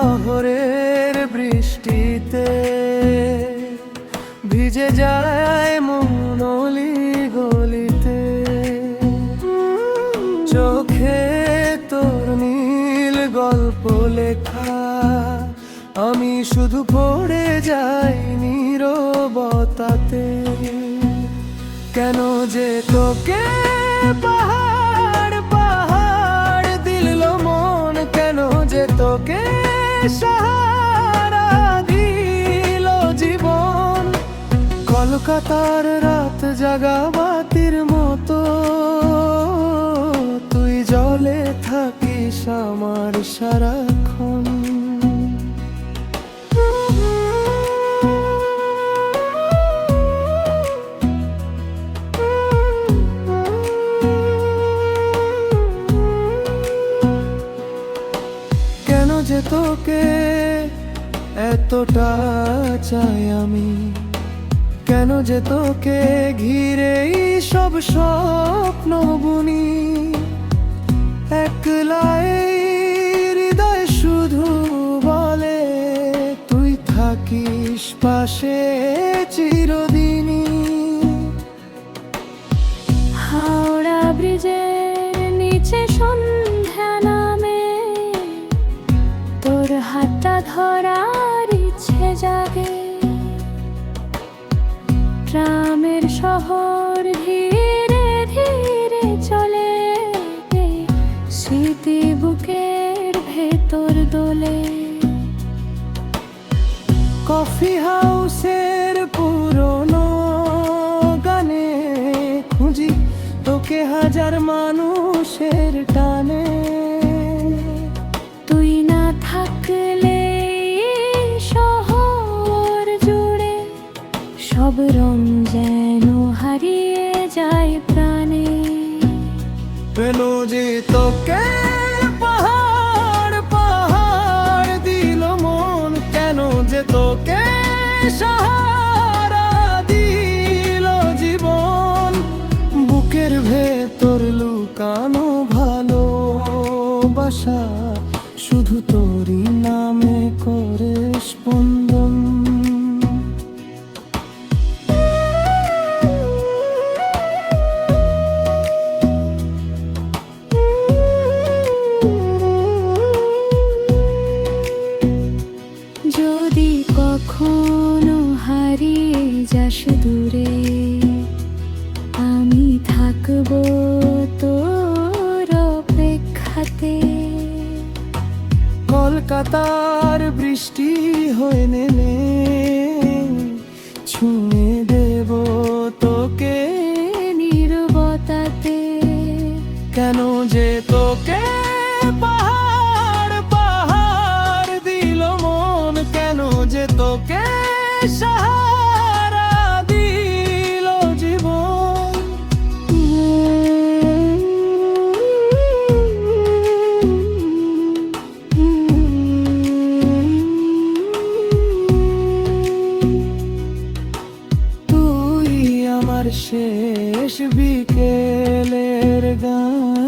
শহরের বৃষ্টিতে ভিজে যায় মন অলি গলিতে, চোখে তোর নীল গল্প লেখা, আমি শুধু পড়ে যাই নীরবতাতে। কেন যে তোকে পাহাড় পাহাড় দিল মন, কেন যে তোকে সাহারা দিল জীবন। কলকাতার রাত জাগা বাতির মতো তুই জলে থাকিস আমার সারাক্ষণ। কেন যে তোকে এতটা চাই আমি, কেন যে তোকে ঘিরেই সব স্বপ্ন বুনি। একলাই হৃদয় শুধু বলে তুই থাকিস পাশে চিরদিনই। হাওড়া ব্রিজের নিচে সন্ধ্যা নামে, তোর হাতটা ধরার ইচ্ছে জাগে। ট্রামের শহর ধীরে ধীরে চলে, স্মৃতি বুকের ভেতর দোলে। কফি হাউসের পুরনো গানে খুঁজি তোকে হাজার মানুষের টানে। তুই না থাকলে শহর জুড়ে সব রং যেন হারিয়ে যায় প্রাণে। কেন যে তোকে পাহাড় পাহাড় দিল মন, কেন যে তোকে সাহারা দিল জীবন। বুকের ভেতর লুকানো ভালোবাসা শুধু তোরই নামে করে স্পন্দন। যদি কখনো হারিয়ে যাস দূরে, আমি থাকবো তোর অপেক্ষাতে। কলকাতার বৃষ্টি হয়ে নেমে ছুঁয়ে দেব তোকে নীরবতাতে। কেন যে তোকে পাহাড় পাহাড় দিল মন, কেন যে তোকে সাহারা দিল জীবন। তুই আমার শেষ বিকেলের গান।